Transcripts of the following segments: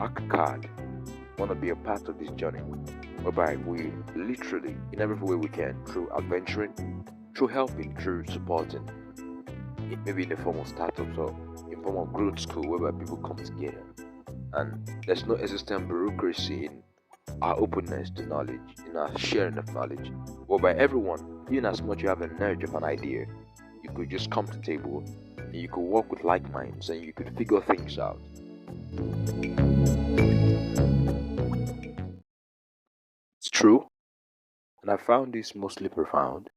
card want to be a part of this journey, whereby we literally, in every way we can, through adventuring, through helping, through supporting, maybe in the form of startups or in form of growth school, whereby people come together, and there's no existing bureaucracy in our openness to knowledge, in our sharing of knowledge, whereby everyone, even as much you have an urge of an idea, you could just come to the table and you could work with like minds and you could figure things out. It's true, and I found this mostly profound,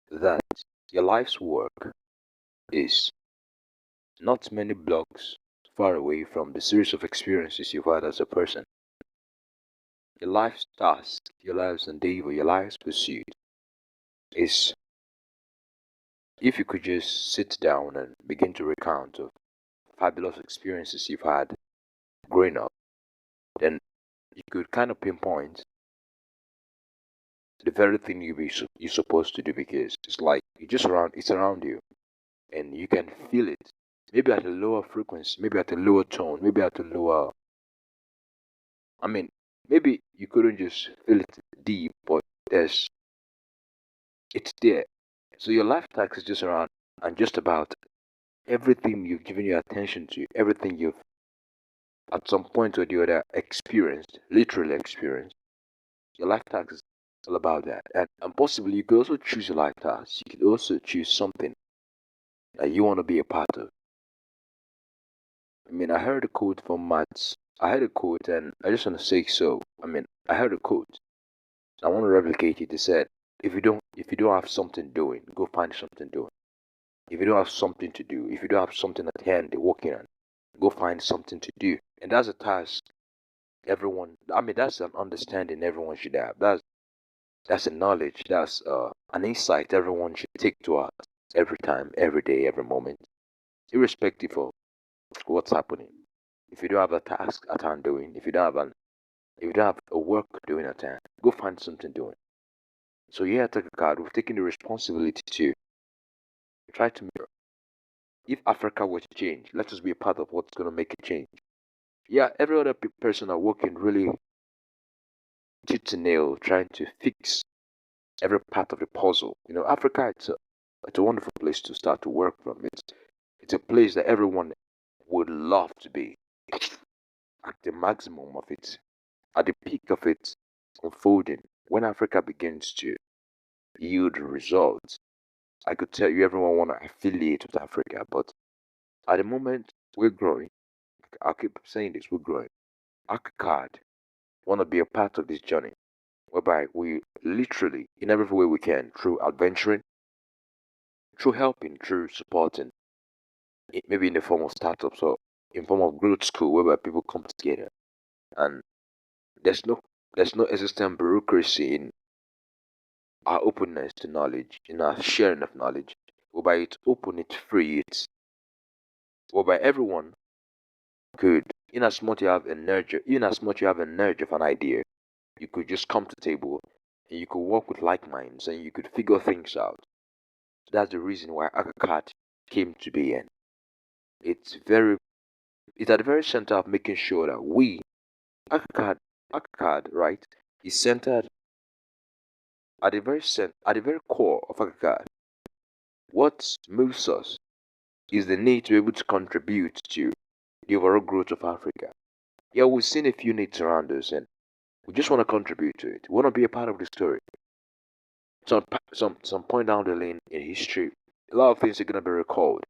that your life's work is not many blocks far away from the series of experiences you've had as a person. Your life's task, your life's endeavor, your life's pursuit is, if you could just sit down and begin to recount of fabulous experiences you've had growing up, then you could kind of pinpoint the very thing you're supposed to do, because it's like it's around you and you can feel it. Maybe at a lower frequency, maybe at a lower tone, maybe at a lower. I mean, maybe you couldn't just feel it deep, but there's it's there. So your life tax is just around and just about everything you've given your attention to, everything you've at some point or the other experienced, literally experienced. Your life tax is all about that. And possibly you could also choose your life task. You could also choose something that you want to be a part of. I mean, I heard a quote from Mats. I heard a quote and I just want to say so. I mean, I heard a quote. I want to replicate it. It said, if you don't have something doing, go find something doing. If you don't have something to do, if you don't have something at hand they're working on, go find something to do. And that's a task everyone, I mean, that's an understanding everyone should have. That's a knowledge, that's an insight everyone should take to us every time, every day, every moment, irrespective of what's happening. If you don't have a task at hand doing, if you don't have a work doing at hand, go find something doing. So yeah, take a card. We've taken the responsibility to try to mirror. If Africa were to change, let us be a part of what's going to make a change. Yeah, every other person are working really tooth to nail, trying to fix every part of the puzzle. Africa, it's a wonderful place to start to work from. It's a place that everyone would love to be at the maximum of it, at the peak of its unfolding. When Africa begins to yield results, I could tell you everyone want to affiliate with Africa, but at the moment we're growing. I'll keep saying this: we're growing. ACAD want to be a part of this journey, whereby we literally, in every way we can, through adventuring, through helping, through supporting, maybe in the form of startups or in form of growth school, whereby people come together, and there's no there's no existing bureaucracy in our openness to knowledge, in our sharing of knowledge, whereby it's open, it's free, it's whereby everyone could, in as much you have an urge of an idea, you could just come to the table and you could work with like minds and you could figure things out. That's the reason why ACAD came to be, and it's very it's at the very center of making sure that ACAD, right, is centered at the very core of ACAD. What moves us is the need to be able to contribute to the overall growth of Africa. Yeah, we've seen a few needs around us, and we just want to contribute to it. We want to be a part of the story. Some point down the lane in history, a lot of things are gonna be recalled.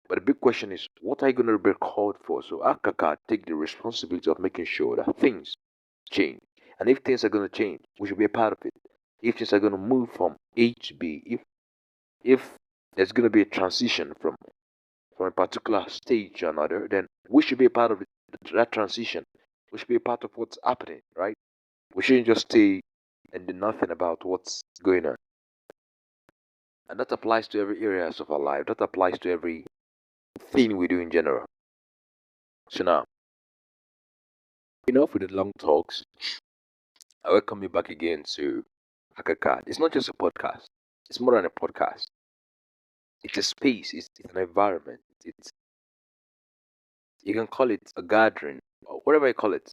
But the big question is, what are you gonna be recalled for? So ACAD take the responsibility of making sure that things change. And if things are gonna change, we should be a part of it. If things are gonna move from A to B, if there's gonna be a transition from a particular stage to another, then we should be a part of that transition. We should be a part of what's happening, right? We shouldn't just stay and do nothing about what's going on. And that applies to every areas of our life. That applies to every thing we do in general. So now, enough with the long talks. I welcome you back again to Hakakad. It's not just a podcast. It's more than a podcast. It's a space. It's an environment. You can call it a gathering, or whatever you call it.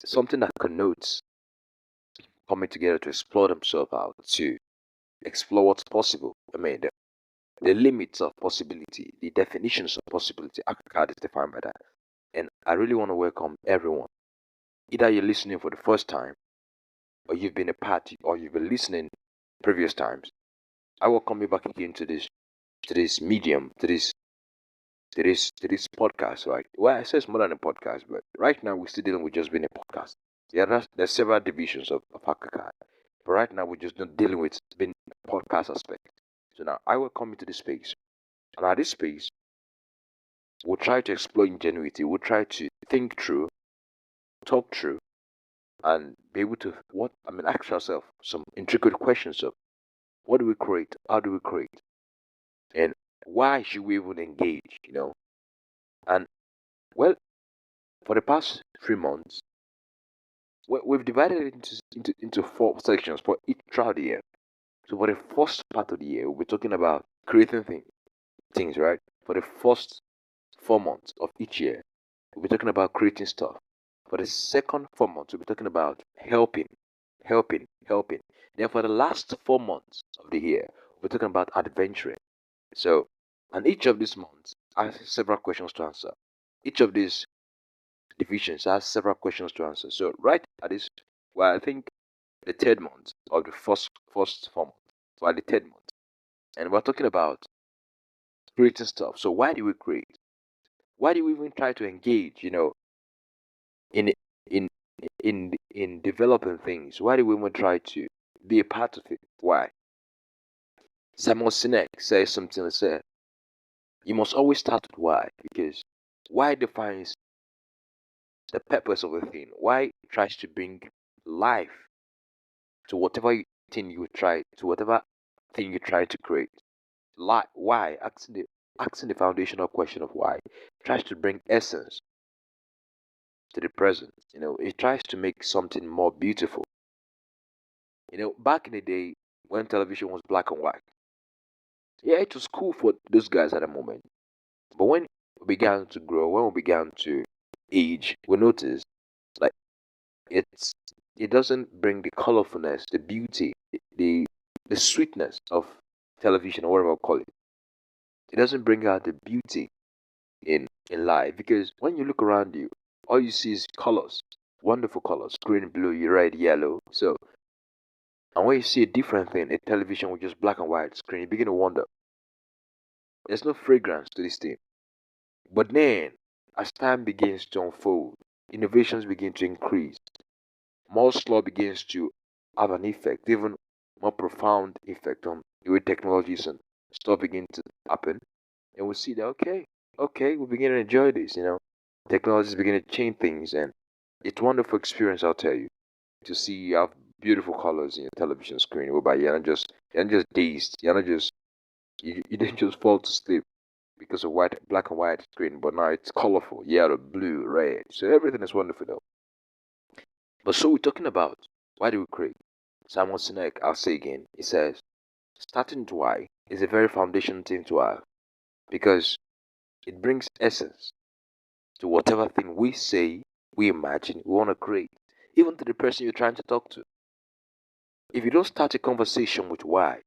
Something that connotes coming together to explore themselves out, to explore what's possible. I mean, the limits of possibility, the definitions of possibility. Akakad is defined by that. And I really want to welcome everyone. Either you're listening for the first time, or you've been a part, or you've been listening previous times. I welcome you back again to this medium, to this podcast, right? Well, I say it's more than a podcast, but right now we're still dealing with just being a podcast. Yeah, there's several divisions of Akakad. But right now we're just not dealing with being a podcast aspect. So now I welcome you to this space. And at this space, we'll try to explore ingenuity. We'll try to think through, talk through, and be able to ask ourselves some intricate questions of what do we create, how do we create, and why should we even engage, And well, for the past 3 months, we've divided it into four sections for each throughout the year. So for the first part of the year, we'll be talking about creating things, right? For the first 4 months of each year, we'll be talking about creating stuff. For the second 4 months, we'll be talking about helping. Then for the last 4 months of the year, we're talking about adventuring. So, and each of these months has several questions to answer. Each of these divisions has several questions to answer. So, right at this, well, I think the third month of the first 4 months, well, the third month, and we're talking about creating stuff. So, why do we create? Why do we even try to engage? In in in developing things. Why do we even try to be a part of it? Why? Simon Sinek says something that said, you must always start with why, because why defines the purpose of a thing. Why tries to bring life to whatever thing you try, to whatever thing you try to create. Why? Asking the foundational question of why tries to bring essence to the present. It tries to make something more beautiful. Back in the day when television was black and white, yeah, it was cool for those guys at the moment. But when we began to grow, when we began to age, we noticed like it's it doesn't bring the colorfulness, the beauty, the sweetness of television or whatever I call it. It doesn't bring out the beauty in life because when you look around you, all you see is colors, wonderful colors, green, blue, red, yellow. So, and when you see a different thing, a television with just black and white screen, you begin to wonder. There's no fragrance to this thing. But then, as time begins to unfold, innovations begin to increase. More law begins to have an effect, even more profound effect on the way technologies and stuff begin to happen. And we see that okay, we begin to enjoy this. Technologies begin to change things, and it's a wonderful experience, I'll tell you, to see you have beautiful colors in your television screen. Whereby you're not just dazed, you didn't just fall to sleep because of black and white screen, but now it's colorful, yellow, blue, red. So everything is wonderful though. But so we're talking about why do we create? Simon Sinek, I'll say again, he says, starting to why is a very foundation thing to have because it brings essence to whatever thing we say, we imagine, we want to create, even to the person you're trying to talk to. If you don't start a conversation with why,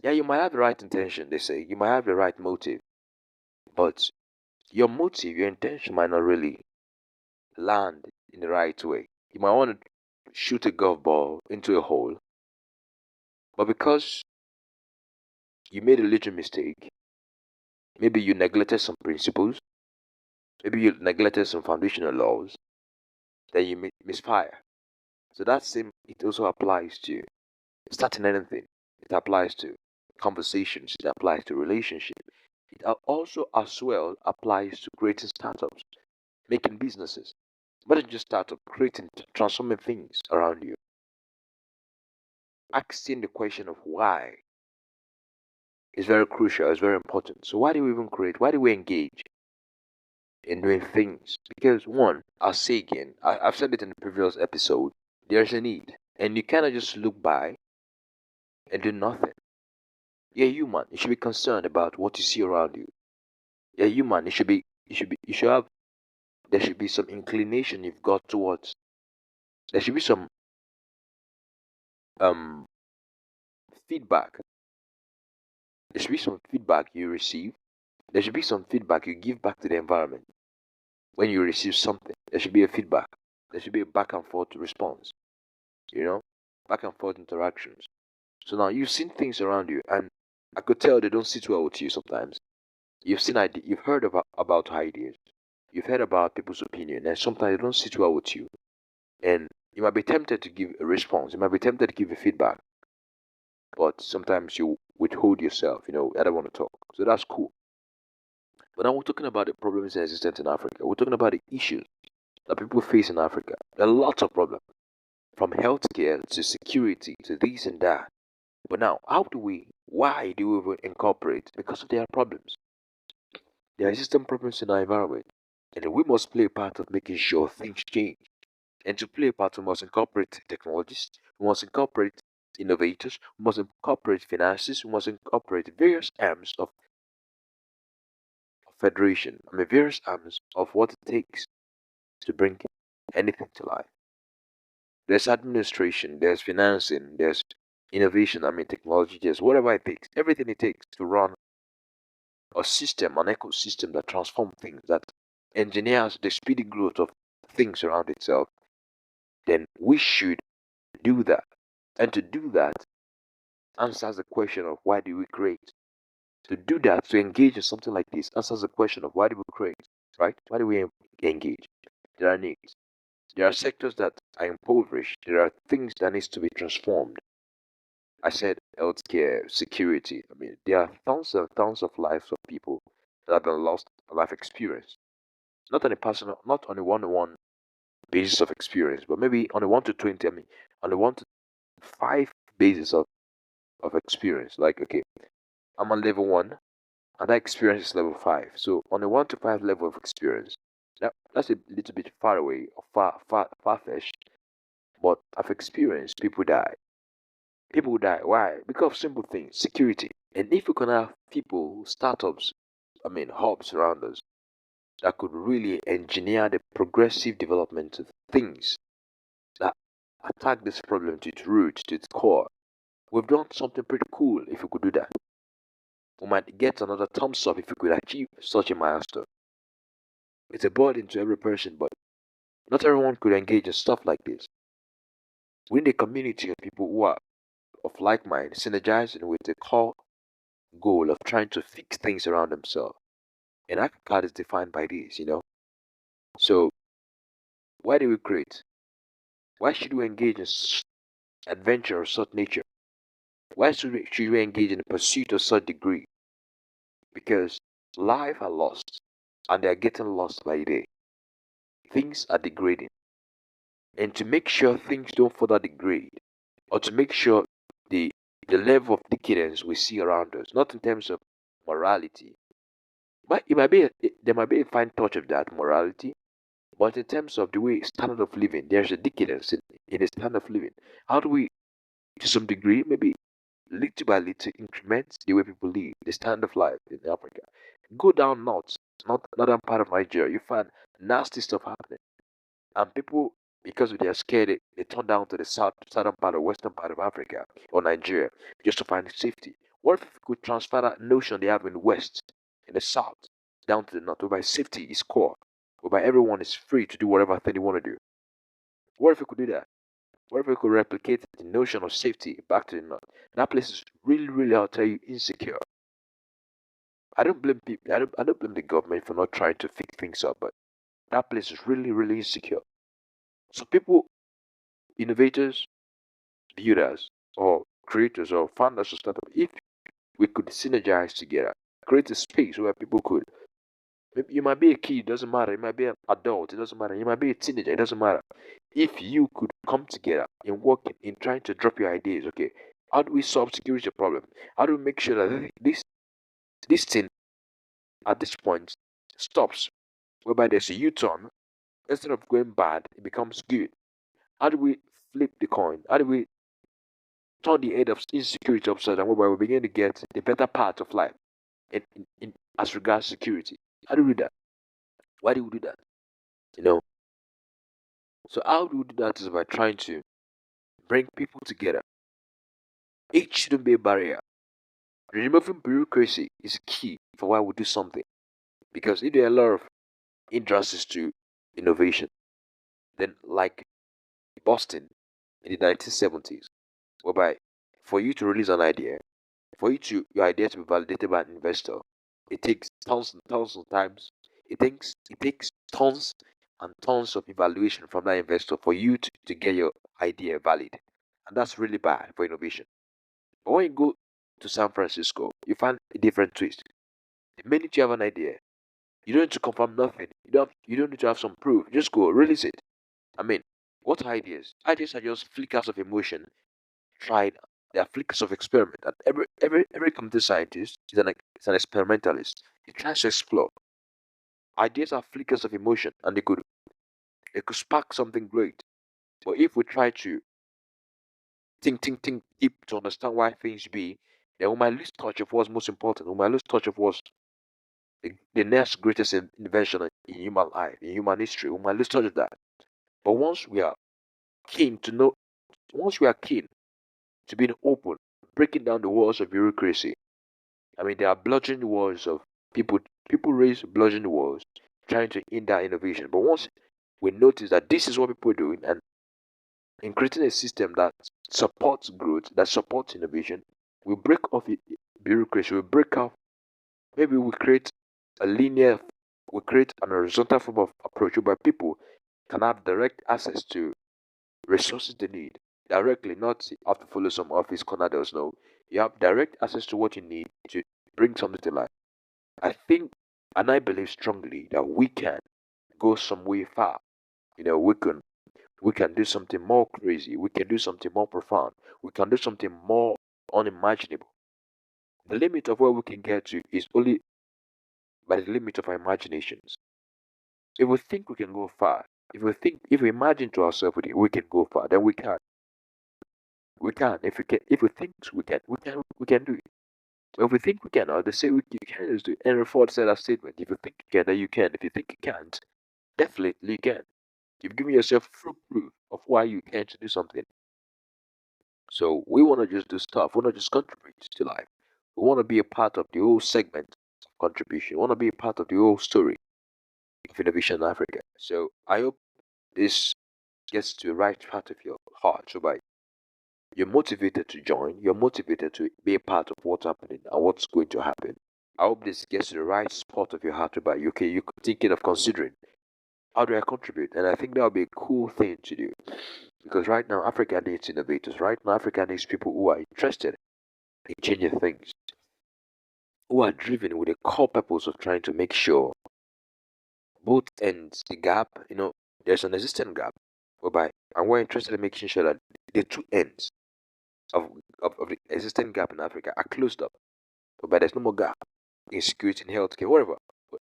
yeah, you might have the right intention, they say, you might have the right motive, but your motive, your intention might not really land in the right way. You might want to shoot a golf ball into a hole, but because you made a little mistake, maybe you neglected some principles, maybe you neglected some foundational laws, then you misfire. So that same, it also applies to starting anything. It applies to conversations. It applies to relationship. It also as well applies to creating startups, making businesses. But not just startup, creating, transforming things around you. Asking the question of why is very crucial, is very important. So why do we even create? Why do we engage in doing things? Because one, I'll say again, I've said it in the previous episode, there's a need. And you cannot just look by and do nothing. You're human. You should be concerned about what you see around you. You're human. You should be you should have, there should be some inclination you've got towards. There should be some um feedback. There should be some feedback you receive. There should be some feedback you give back to the environment. When you receive something, there should be a feedback. There should be a back and forth response, you know, back and forth interactions. So now you've seen things around you, and I could tell they don't sit well with you sometimes. You've heard about ideas, you've heard about people's opinion, and sometimes they don't sit well with you. And you might be tempted to give a response, you might be tempted to give a feedback, but sometimes you withhold yourself, I don't want to talk. So that's cool. But now we're talking about the problems existent in Africa. We're talking about the issues that people face in Africa. There are lots of problems, from healthcare to security to this and that. But now, why do we even incorporate? Because there are problems. There are existing problems in our environment. And we must play a part of making sure things change. And to play a part, we must incorporate technologists, we must incorporate innovators, we must incorporate finances, we must incorporate various arms of federation. Various arms of what it takes to bring anything to life. There's administration, there's financing, there's innovation, technology, there's whatever it takes, everything it takes to run a system, an ecosystem that transforms things, that engineers the speedy growth of things around itself, then we should do that. And to do that answers the question of why do we create? To do that, to engage in something like this, answers the question of why do we create, right? Why do we engage? There are needs. There are sectors that are impoverished. There are things that needs to be transformed. I said healthcare, security. There are thousands and thousands of lives of people that have been lost life experience. Not on a personal, not on a one-on-one basis of experience, but maybe on a 1 to 20. On a 1 to 5 basis of experience. Like, okay, I'm on level 1, and that experience is level 5. So on a 1 to 5 level of experience, that's a little bit far away or far fetched. But I've experienced people die. People die. Why? Because of simple things, security. And if we can have people, startups, hubs around us that could really engineer the progressive development of things that attack this problem to its root, to its core, we've done something pretty cool if we could do that. We might get another thumbs up if we could achieve such a milestone. It's a burden to every person, but not everyone could engage in stuff like this. We need a community of people who are of like mind, synergizing with the core goal of trying to fix things around themselves. And Africa is defined by this. So, why do we create? Why should we engage in adventure of such nature? Why should we engage in the pursuit of such degree? Because life are lost, and they are getting lost by the day. Things are degrading. And to make sure things don't further degrade, or to make sure the the level of decadence we see around us, not in terms of morality, but there might be a fine touch of that morality, but in terms of the way standard of living, there's a decadence in the standard of living. How do we, to some degree, maybe little by little, increment the way people live, the standard of life in Africa? Go down north, not northern part of Nigeria, you find nasty stuff happening, and people, because they are scared, they turn down to the southern part or western part of Africa or Nigeria just to find safety. What if we could transfer that notion they have in the west, in the south, down to the north, whereby safety is core, whereby everyone is free to do whatever thing they want to do? What if we could do that? What if we could replicate the notion of safety back to the north? That place is really, really, I'll tell you, insecure. I don't blame people. I don't blame the government for not trying to fix things up, but that place is really, really insecure. So people, innovators, builders, or creators, or founders of startup, if we could synergize together, create a space where people could. Maybe you might be a kid, it doesn't matter. You might be an adult, it doesn't matter. You might be a teenager, it doesn't matter. If you could come together and work in trying to drop your ideas, okay, how do we solve security problem? How do we make sure that this thing at this point stops, whereby there's a U-turn, instead of going bad, it becomes good? How do we flip the coin? How do we turn the head of insecurity upside down, whereby we begin to get the better part of life as regards security? How do we do that? Why do we do that? You know, so how do we do that is by trying to bring people together. It shouldn't be a barrier. Removing bureaucracy is key for why we do something. Because if there are a lot of hindrances to innovation, then like Boston in the 1970s, whereby for you to release an idea, for your idea to be validated by an investor, it takes tons and tons of times. It takes tons and tons of evaluation from that investor for you to get your idea valid. And that's really bad for innovation. But when you go to San Francisco, you find a different twist. The minute you have an idea, you don't need to confirm nothing. You don't need to have some proof. Just go release it. I mean, what are ideas? Ideas are just flickers of emotion tried. They are flickers of experiment. And every computer scientist is an experimentalist. He tries to explore. Ideas are flickers of emotion, and they could spark something great. But if we try to think deep to understand why things be, then we might lose touch of what's most important. We might lose touch of what's the next greatest invention in human life, in human history. We might lose touch of that. But keen to know, once we are keen to being open, breaking down the walls of bureaucracy. I mean, there are bludgeoning walls of people. People raise bludgeoning walls trying to hinder innovation. But once we notice that this is what people are doing, and in creating a system that supports growth, that supports innovation, we break off bureaucracy. We break off. Maybe we create a linear. We create an horizontal form of approach where people can have direct access to resources they need directly, not have to follow some office corners. No, you have direct access to what you need to bring something to life. I think, and I believe strongly that we can go some way far. We can do something more crazy. We can do something more profound. We can do something more unimaginable. The limit of where we can get to is only by the limit of our imaginations. If we think we can go far, if we imagine to ourselves we can go far, then we can. We can. If we think we can do it. But if we think we can, or they say you can just do it. Henry Ford said that statement. If you think you can, then you can. If you think you can't, definitely you can. You've given yourself full proof of why you can to do something. So we want to just do stuff. We want to just contribute to life. We want to be a part of the whole segment of contribution. We want to be a part of the whole story of innovation in Africa. So I hope this gets to the right part of your heart. So by you're motivated to join, you're motivated to be a part of what's happening and what's going to happen. I hope this gets to the right spot of your heart to buy. Okay, you're thinking of considering how do I contribute? And I think that would be a cool thing to do. Because right now Africa needs innovators. Right now Africa needs people who are interested in changing things, who are driven with a core purpose of trying to make sure both ends, the gap, there's an existing gap whereby, and we're interested in making sure that the two ends of the existing gap in Africa are closed up, whereby there's no more gap in security, in healthcare, whatever,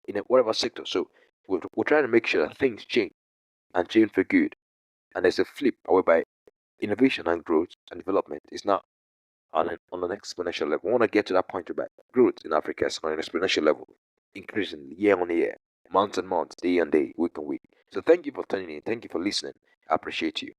in whatever sector. So we're trying to make sure that things change and change for good. And there's a flip whereby innovation and growth and development is now on an exponential level. We want to get to that point whereby growth in Africa is on an exponential level, increasing year on year, month on month, day on day, week on week. So thank you for tuning in. Thank you for listening. I appreciate you.